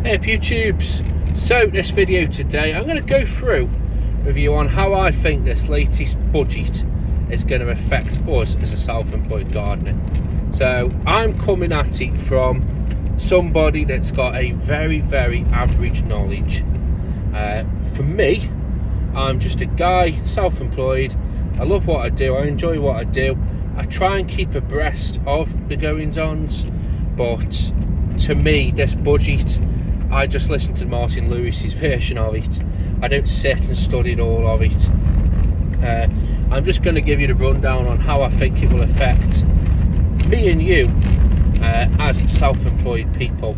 Hey YouTubes, so this video today I'm going to go through with you on how I think this latest budget is going to affect us as a self-employed gardener. So I'm coming at it from somebody that's got a very average knowledge. For me, I'm just a guy, self-employed. I love what I do, I enjoy what I do. I try and keep abreast of the goings-ons, but to me this budget, I just listen to Martin Lewis's version of it. I don't sit and study all of it. I'm just going to give you the rundown on how I think it will affect me and you as self-employed people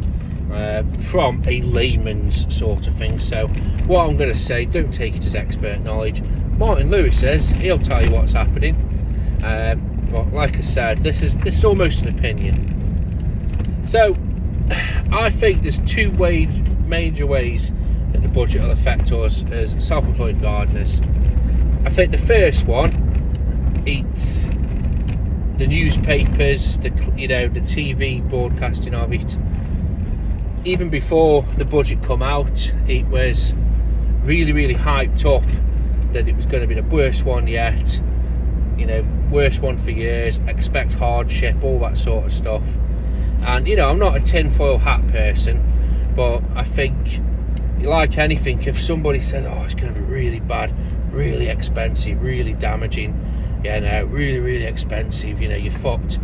from a layman's sort of thing. So what I'm going to say, don't take it as expert knowledge. Martin Lewis says he'll tell you what's happening, but like I said, this is almost an opinion. So I think there's two major ways that the budget will affect us as self-employed gardeners. I think the first one, it's the newspapers, the TV broadcasting of it. Even before the budget come out, it was really hyped up that it was going to be the worst one yet, worst one for years, expect hardship, all that sort of stuff. And I'm not a tinfoil hat person, but I think, like anything, if somebody says, oh, it's going to be really bad, really expensive, really damaging, really expensive, you're fucked.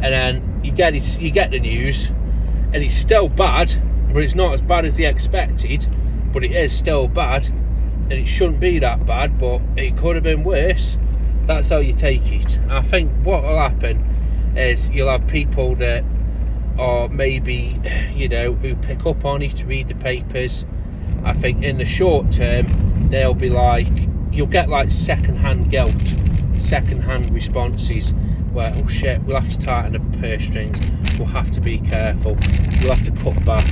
And then you get the news, and it's still bad, but it's not as bad as they expected, but it is still bad, and it shouldn't be that bad, but it could have been worse. That's how you take it. I think what will happen is you'll have people that, or maybe who pick up on it, read the papers. I think in the short term they'll be like, you'll get like second-hand guilt, second-hand responses where, oh shit, we'll have to tighten the purse strings, we'll have to be careful, we'll have to cut back.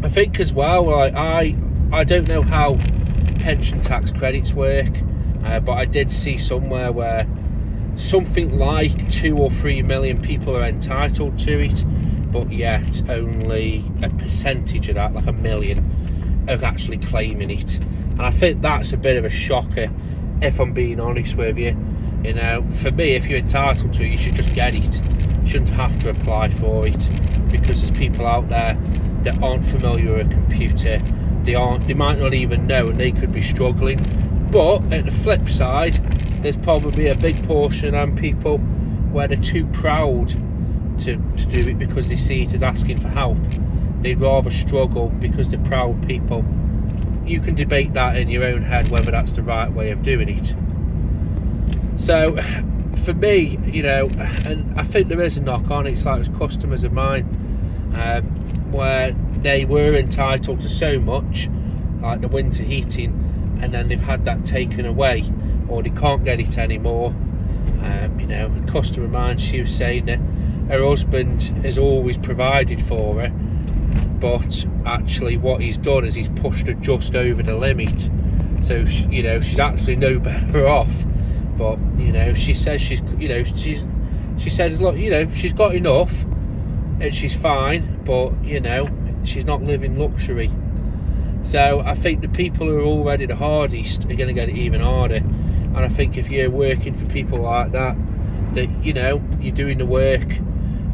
I think as well, like I don't know how pension tax credits work, but I did see somewhere where something like 2 or 3 million people are entitled to it, but yet only a percentage of that, like 1 million, are actually claiming it. And I think that's a bit of a shocker, if I'm being honest with you. For me, if you're entitled to it, you should just get it. You shouldn't have to apply for it, because there's people out there that aren't familiar with a computer. They might not even know, and they could be struggling. But at the flip side, there's probably a big portion of people where they're too proud to do it because they see it as asking for help. They'd rather struggle because they're proud people. You can debate that in your own head whether that's the right way of doing it. So for me, and I think there is a knock on it. It's like there's customers of mine where they were entitled to so much, like the winter heating, and then they've had that taken away, or they can't get it anymore. A customer of mine, she was saying that her husband has always provided for her, but actually what he's done is he's pushed her just over the limit. So she's actually no better off. But she says she says, look, she's got enough and she's fine, but she's not living luxury. So I think the people who are already the hardest are going to get it even harder. And I think if you're working for people like that you're doing the work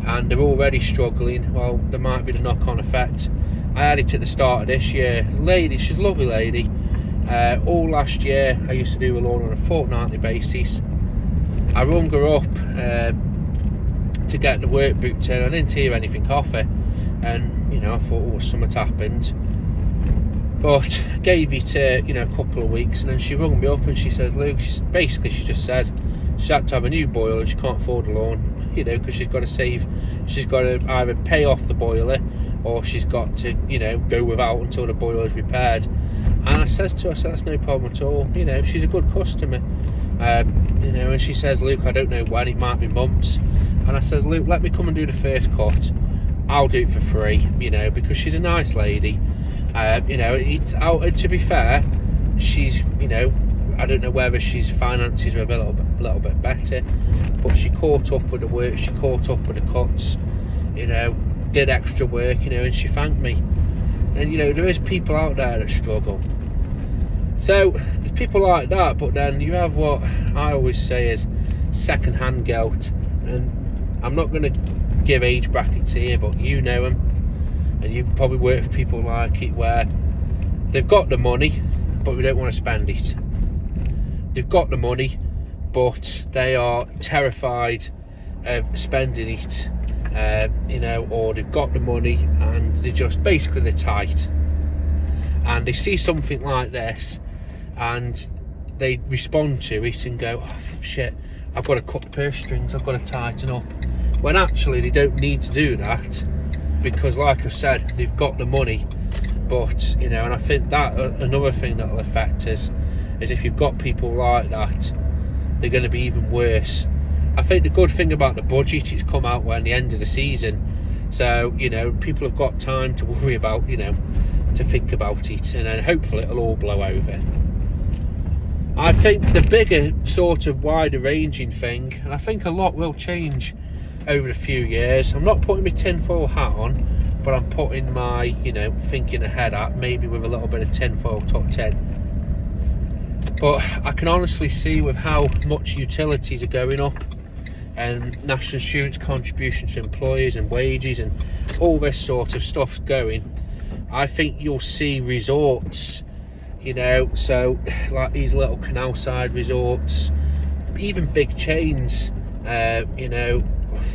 and they're already struggling, well, there might be the knock-on effect. I had it at the start of this year. Lady, she's a lovely lady. All last year I used to do her lawn on a fortnightly basis. I rung her up to get the work booked in. I didn't hear anything off her, and I thought, oh, something happened. But gave it a couple of weeks, and then she rung me up and she says, Luke, she just said she had to have a new boiler and she can't afford a lawn, because she's got to save. She's got to either pay off the boiler, or she's got to go without until the boiler's repaired. And I says to her, that's no problem at all. She's a good customer. And she says, Luke, I don't know when, it might be months. And I says, Luke, let me come and do the first cut. I'll do it for free, because she's a nice lady. It's out. To be fair, she's, I don't know whether she's finances are a little bit better, but she caught up with the work. She caught up with the cuts. did extra work, you know, and she thanked me. And you know, there is people out there that struggle. So there's people like that, but then you have what I always say is second-hand guilt. And I'm not going to give age brackets here, but you know them, and you've probably worked for people like it, where they've got the money but we don't want to spend it. They've got the money but they are terrified of spending it, you know, or they've got the money and they're just basically they're tight, and they see something like this and they respond to it and go, oh shit, I've got to cut the purse strings, I've got to tighten up, when actually they don't need to do that, because like I said, they've got the money. But you know, and I think that another thing that will affect us is if you've got people like that, they're going to be even worse. I think the good thing about the budget, it's come out when the end of the season, so you know, people have got time to worry about, you know, to think about it, and then hopefully it'll all blow over. I think the bigger sort of wider ranging thing, and I think a lot will change over a few years. I'm not putting my tinfoil hat on, but I'm putting my, you know, thinking ahead at, maybe with a little bit of tinfoil top 10. But I can honestly see with how much utilities are going up and national insurance contribution to employers and wages and all this sort of stuff going, I think you'll see resorts, you know, so like these little canal side resorts, even big chains, you know,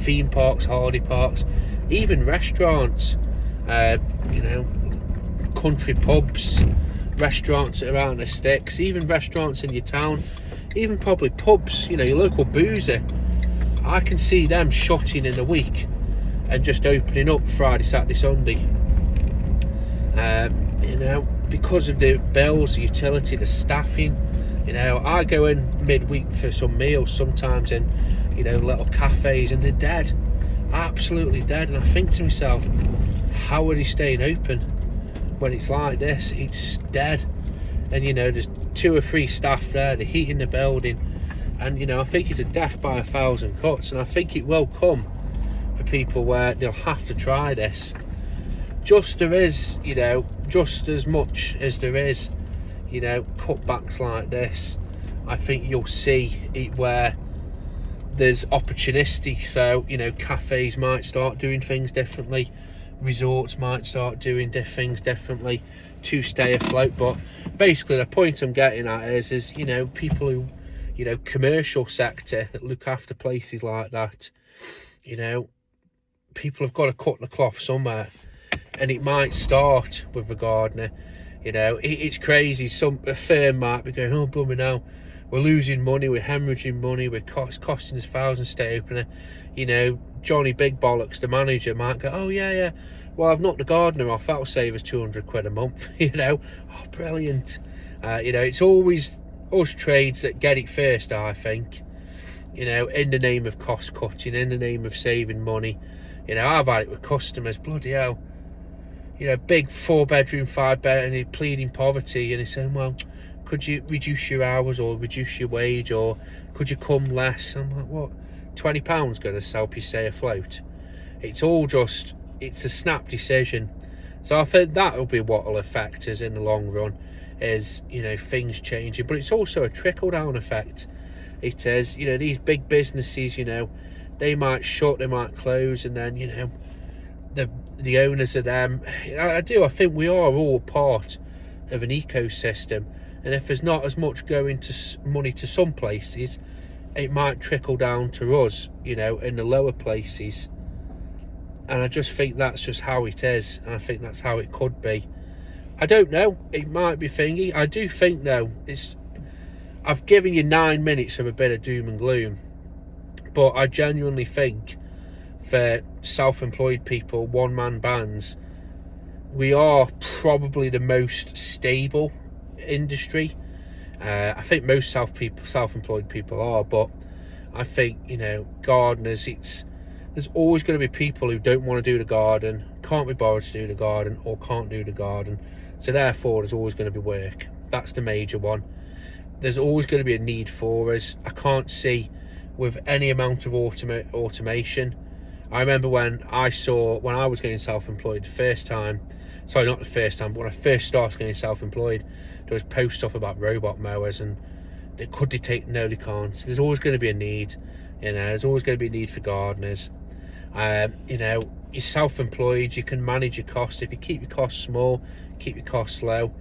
theme parks, holiday parks, even restaurants, you know, country pubs, restaurants around the sticks, even restaurants in your town, even probably pubs, you know, your local boozer. I can see them shutting in a week and just opening up Friday, Saturday, Sunday, you know, because of the bills, the utility, the staffing. You know, I go in midweek for some meals sometimes in, you know, little cafes, and they're dead, absolutely dead. And I think to myself, how are they staying open when it's like this? It's dead. And you know, there's 2 or 3 staff there, they're heating the building, and you know, I think it's a death by 1,000 cuts. And I think it will come for people where they'll have to try this. Just there is, you know, just as much as there is, you know, cutbacks like this, I think you'll see it where there's opportunistic. So you know, cafes might start doing things differently, resorts might start doing things differently to stay afloat. But basically the point I'm getting at is you know, people who, you know, commercial sector that look after places like that, you know, people have got to cut the cloth somewhere, and it might start with the gardener. You know, it's crazy. A firm might be going, oh blooming hell, we're losing money, we're hemorrhaging money, it's costing us thousands to stay opener. You know, Johnny Big Bollocks, the manager, might go, oh yeah, well, I've knocked the gardener off, that'll save us 200 quid a month. You know, oh brilliant. You know, it's always us trades that get it first, I think. You know, in the name of cost cutting, in the name of saving money. You know, I've had it with customers, bloody hell, you know, big 4-bedroom, 5-bed, and he's pleading poverty, and he's saying, well, could you reduce your hours or reduce your wage, or could you come less? I'm like, what, £20 going to help you stay afloat? It's all just, it's a snap decision. So I think that'll be what will affect us in the long run, is, you know, things changing. But it's also a trickle-down effect. It is, you know, these big businesses, you know, they might shut, they might close, and then, you know, the owners of them, I think we are all part of an ecosystem, and if there's not as much going to money to some places, it might trickle down to us, you know, in the lower places. And I just think that's just how it is, and I think that's how it could be. I don't know, it might be thingy. I do think though, I've given you 9 minutes of a bit of doom and gloom, but I genuinely think for self-employed people, one-man bands, we are probably the most stable industry. I think most self-employed people are, but I think, you know, gardeners, there's always going to be people who don't want to do the garden, can't be bothered to do the garden, or can't do the garden. So therefore there's always going to be work. That's the major one. There's always going to be a need for us. I can't see, with any amount of automation, I remember when I was getting self-employed the first time, sorry, not the first time, but when I first started getting self-employed, there was posts up about robot mowers, and could they take? No, they can't. There's always going to be a need, you know, there's always going to be a need for gardeners. You know, you're self-employed, you can manage your costs. If you keep your costs small, keep your costs low,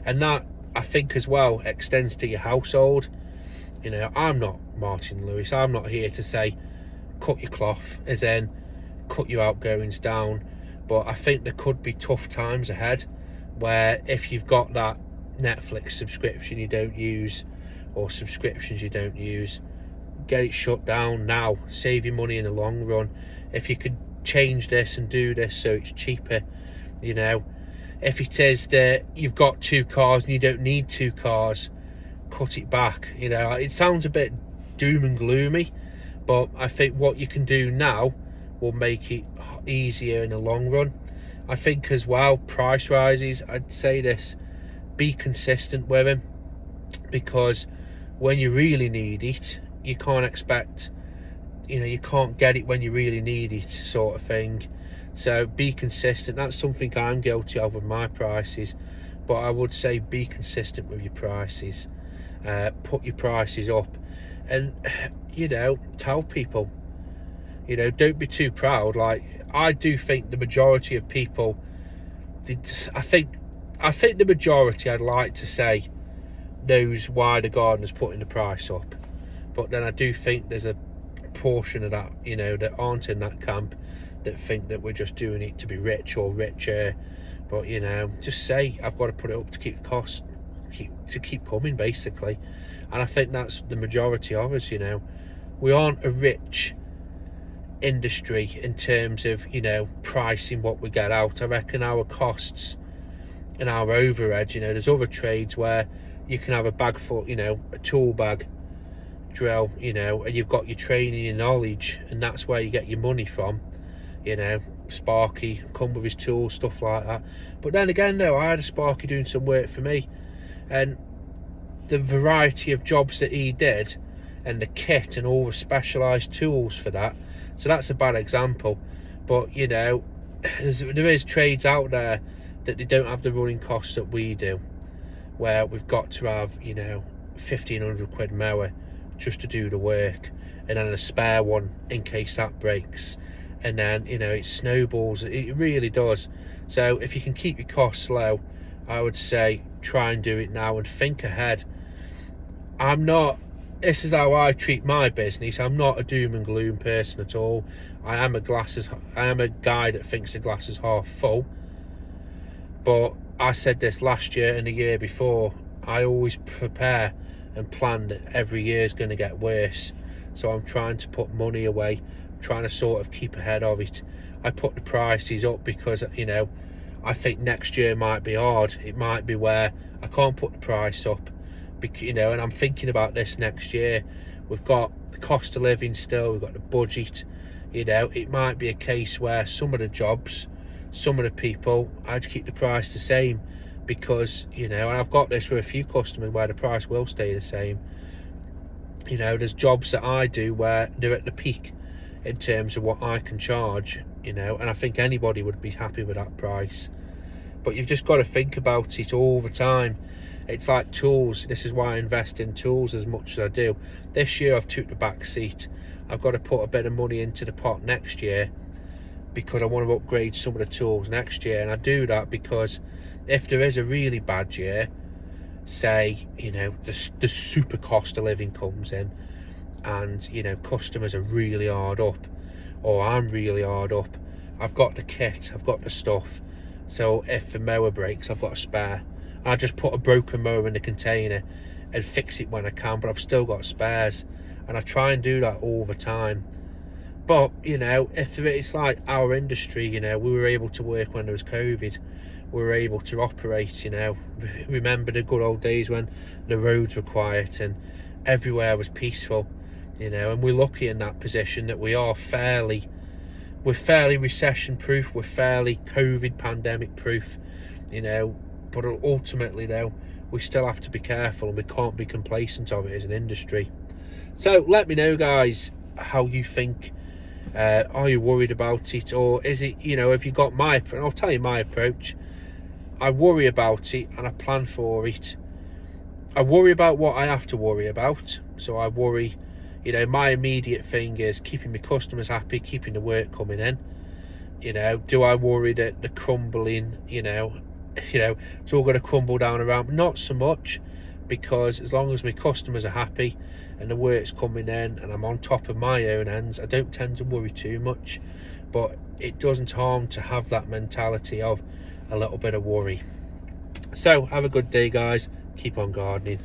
and that, I think, as well extends to your household. You know, I'm not Martin Lewis. I'm not here to say cut your cloth, as in cut your outgoings down, but I think there could be tough times ahead where if you've got that Netflix subscription you don't use, or subscriptions you don't use, get it shut down now. Save your money in the long run. If you could change this and do this so it's cheaper, you know, if it is that you've got 2 cars and you don't need 2 cars, cut it back. You know, it sounds a bit doom and gloomy, but I think what you can do now will make it easier in the long run. I think as well, price rises, I'd say this, be consistent with them, because when you really need it, you can't expect, you know, you can't get it when you really need it, sort of thing. So be consistent. That's something I'm guilty of with my prices, but I would say be consistent with your prices. Put your prices up, and, you know, tell people, you know, don't be too proud. Like, I do think the majority of people, I think the majority, I'd like to say, knows why the gardener's putting the price up, but then I do think there's a portion of that, you know, that aren't in that camp, that think that we're just doing it to be rich or richer. But, you know, just say I've got to put it up to keep the cost, to keep coming, basically. And I think that's the majority of us. You know, we aren't a rich industry in terms of, you know, pricing what we get out. I reckon our costs and our overhead, you know, there's other trades where you can have a bag full, you know, a tool bag, drill, you know, and you've got your training and knowledge, and that's where you get your money from. You know, Sparky come with his tools, stuff like that. But then again, though, I had a Sparky doing some work for me, and the variety of jobs that he did, and the kit and all the specialised tools for that. So that's a bad example. But, you know, there is trades out there that they don't have the running costs that we do, where we've got to have, you know, 1,500 quid mower just to do the work, and then a spare one in case that breaks. And then, you know, it snowballs. It really does. So if you can keep your costs low, I would say try and do it now and think ahead. This is how I treat my business. I'm not a doom and gloom person at all. I am a guy that thinks the glass is half full. But I said this last year and the year before, I always prepare and plan that every year is going to get worse. So I'm trying to put money away, trying to sort of keep ahead of it. I put the prices up because, you know, I think next year might be hard. It might be where I can't put the price up, because, you know, and I'm thinking about this next year. We've got the cost of living still, we've got the budget, you know. It might be a case where some of the jobs, some of the people, I'd keep the price the same, because, you know, and I've got this with a few customers where the price will stay the same. You know, there's jobs that I do where they're at the peak in terms of what I can charge, you know, and I think anybody would be happy with that price. But you've just got to think about it all the time. It's like tools. This is why I invest in tools as much as I do. This year I've took the back seat. I've got to put a bit of money into the pot next year, because I want to upgrade some of the tools next year. And I do that because if there is a really bad year, say, you know, the super cost of living comes in, and, you know, customers are really hard up, or I'm really hard up, I've got the kit, I've got the stuff. So if the mower breaks, I've got a spare. I just put a broken mower in the container and fix it when I can, but I've still got spares, and I try and do that all the time. But, you know, if it's like our industry, you know, we were able to work when there was COVID. We were able to operate, you know. Remember the good old days when the roads were quiet and everywhere was peaceful, you know. And we're lucky in that position that we're fairly recession proof, we're fairly COVID pandemic proof, you know. But ultimately, though, we still have to be careful, and we can't be complacent of it as an industry. So let me know, guys, how you think Are you worried about it? Or is it, you know, have you got my, and I'll tell you my approach. I worry about it and I plan for it. I worry about what I have to worry about. So I worry, you know, my immediate thing is keeping my customers happy, keeping the work coming in. You know, do I worry that the crumbling, you know, it's all going to crumble down around? Not so much, because as long as my customers are happy and the work's coming in and I'm on top of my own ends, I don't tend to worry too much. But it doesn't harm to have that mentality of a little bit of worry. So have a good day, guys. Keep on gardening.